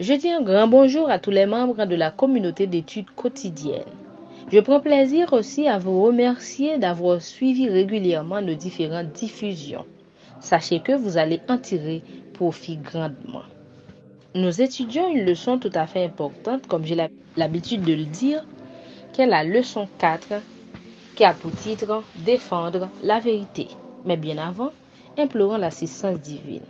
Je dis un grand bonjour à tous les membres de la communauté d'études quotidiennes. Je prends plaisir aussi à vous remercier d'avoir suivi régulièrement nos différentes diffusions. Sachez que vous allez en tirer profit grandement. Nous étudions une leçon tout à fait importante, comme j'ai l'habitude de le dire, qui est la leçon 4, qui a pour titre « Défendre la vérité ». Mais bien avant, implorons l'assistance divine.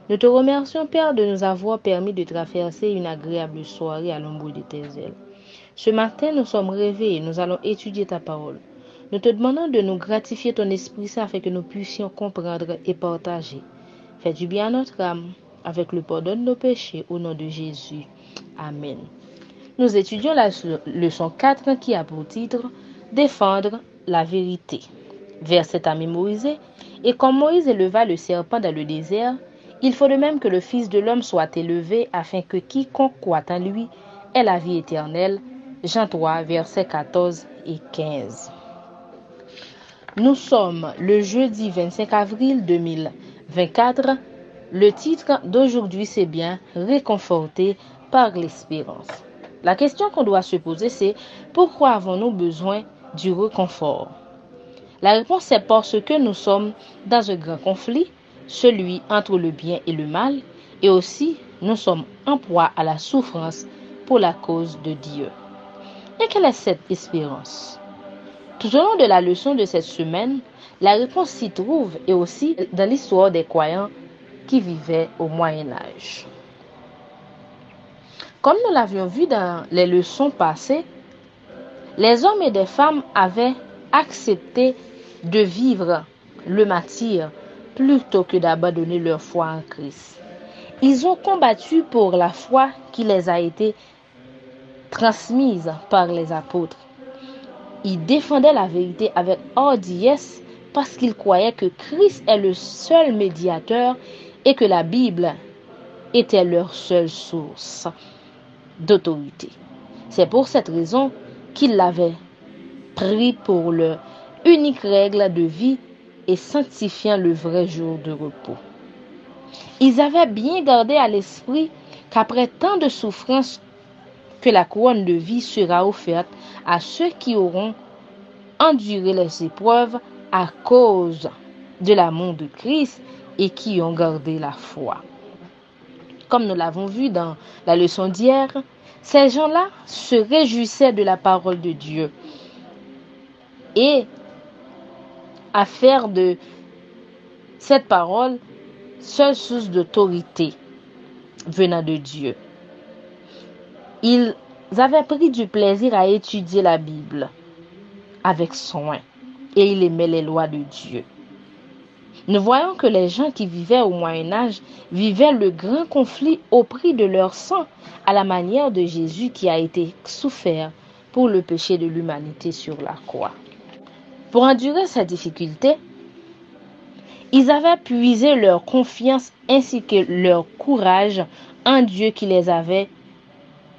Nous te remercions, Père, de nous avoir permis de traverser une agréable soirée à l'ombre de tes ailes. Ce matin, nous sommes réveillés et nous allons étudier ta parole. Nous te demandons de nous gratifier ton Esprit Saint afin que nous puissions comprendre et partager. Fais du bien à notre âme avec le pardon de nos péchés au nom de Jésus. Amen. Nous étudions la leçon 4 qui a pour titre « Défendre la vérité ». Verset à mémoriser. Et comme Moïse éleva le serpent dans le désert, il faut de même que le Fils de l'homme soit élevé afin que quiconque croit en lui ait la vie éternelle. Jean 3, versets 14 et 15. Nous sommes le jeudi 25 avril 2024. Le titre d'aujourd'hui, c'est bien « Réconforté par l'espérance ». La question qu'on doit se poser, c'est « Pourquoi avons-nous besoin du réconfort ?» La réponse est parce que nous sommes dans un grand conflit, celui entre le bien et le mal, et aussi nous sommes en proie à la souffrance pour la cause de Dieu. Et quelle est cette espérance? Tout au long de la leçon de cette semaine, la réponse s'y trouve et aussi dans l'histoire des croyants qui vivaient au Moyen Âge. Comme nous l'avions vu dans les leçons passées, les hommes et les femmes avaient accepté de vivre le martyre plutôt que d'abandonner leur foi en Christ. Ils ont combattu pour la foi qui les a été transmise par les apôtres. Ils défendaient la vérité avec hardiesse parce qu'ils croyaient que Christ est le seul médiateur et que la Bible était leur seule source d'autorité. C'est pour cette raison qu'ils l'avaient pris pour leur unique règle de vie et sanctifiant le vrai jour de repos. Ils avaient bien gardé à l'esprit qu'après tant de souffrances, que la couronne de vie sera offerte à ceux qui auront enduré les épreuves à cause de l'amour de Christ et qui ont gardé la foi. Comme nous l'avons vu dans la leçon d'hier, ces gens-là se réjouissaient de la parole de Dieu et à faire de cette parole seule source d'autorité venant de Dieu. Ils avaient pris du plaisir à étudier la Bible avec soin et ils aimaient les lois de Dieu. Nous voyons que les gens qui vivaient au Moyen Âge vivaient le grand conflit au prix de leur sang, à la manière de Jésus qui a été souffert pour le péché de l'humanité sur la croix. Pour endurer ces difficultés, ils avaient puisé leur confiance ainsi que leur courage en Dieu qui les avait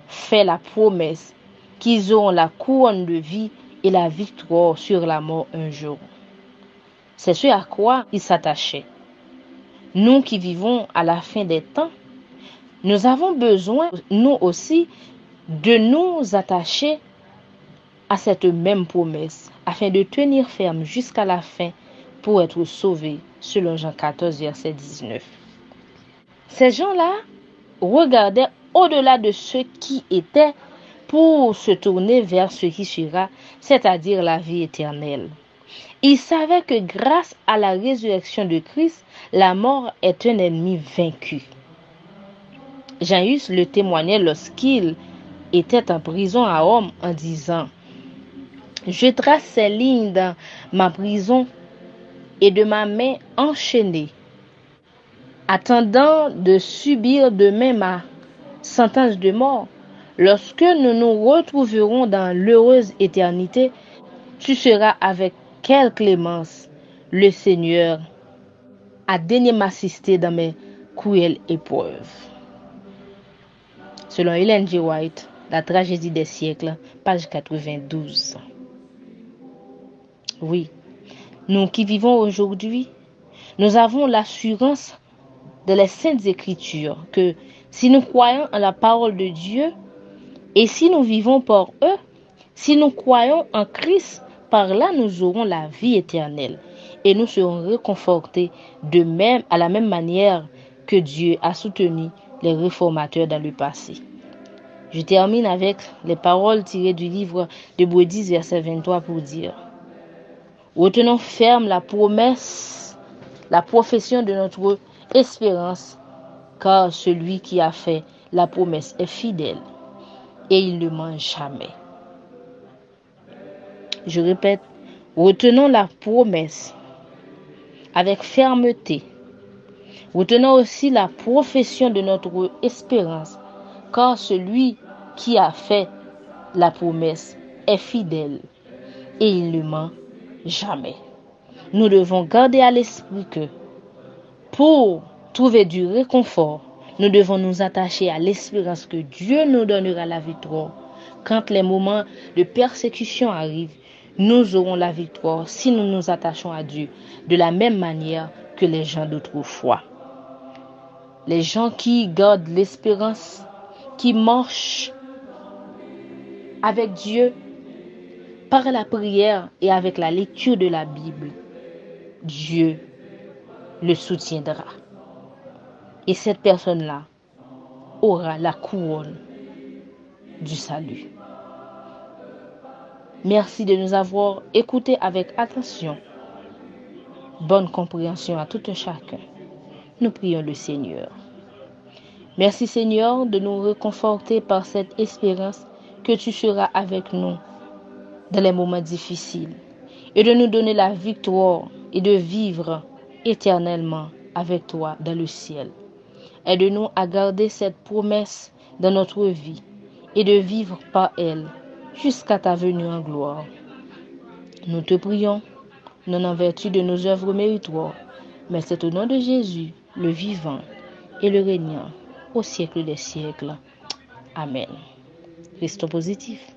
fait la promesse qu'ils auront la couronne de vie et la victoire sur la mort un jour. C'est ce à quoi ils s'attachaient. Nous qui vivons à la fin des temps, nous avons besoin, nous aussi, de nous attacher à cette même promesse, afin de tenir ferme jusqu'à la fin pour être sauvés, selon Jean 14, verset 19. Ces gens-là regardaient au-delà de ce qui était pour se tourner vers ce qui sera, c'est-à-dire la vie éternelle. Ils savaient que grâce à la résurrection de Christ, la mort est un ennemi vaincu. Jean-Hus le témoignait lorsqu'il était en prison à Rome en disant « Je trace ces lignes dans ma prison et de ma main enchaînée, attendant de subir demain ma sentence de mort. Lorsque nous nous retrouverons dans l'heureuse éternité, tu seras avec quelle clémence le Seigneur a daigné m'assister dans mes cruelles épreuves. » Selon Ellen G. White, La tragédie des siècles, page 92. Oui, nous qui vivons aujourd'hui, nous avons l'assurance dans les Saintes Écritures que si nous croyons en la parole de Dieu et si nous vivons par eux, si nous croyons en Christ, par là nous aurons la vie éternelle et nous serons réconfortés à la même manière que Dieu a soutenu les réformateurs dans le passé. Je termine avec les paroles tirées du livre d'Hébreux 10, verset 23 pour dire: retenons ferme la promesse, la profession de notre espérance, car celui qui a fait la promesse est fidèle et il ne ment jamais. Je répète, retenons la promesse avec fermeté. Retenons aussi la profession de notre espérance, car celui qui a fait la promesse est fidèle et il ne ment jamais. Nous devons garder à l'esprit que pour trouver du réconfort, nous devons nous attacher à l'espérance que Dieu nous donnera la victoire. Quand les moments de persécution arrivent, nous aurons la victoire si nous nous attachons à Dieu de la même manière que les gens d'autrefois. Les gens qui gardent l'espérance, qui marchent avec Dieu par la prière et avec la lecture de la Bible, Dieu le soutiendra. Et cette personne-là aura la couronne du salut. Merci de nous avoir écoutés avec attention. Bonne compréhension à tout un chacun. Nous prions le Seigneur. Merci Seigneur de nous réconforter par cette espérance que tu seras avec nous dans les moments difficiles et de nous donner la victoire et de vivre éternellement avec toi dans le ciel. Aide-nous à garder cette promesse dans notre vie et de vivre par elle jusqu'à ta venue en gloire. Nous te prions, non en vertu de nos œuvres méritoires, mais c'est au nom de Jésus, le vivant et le régnant, au siècle des siècles. Amen. Restons positifs.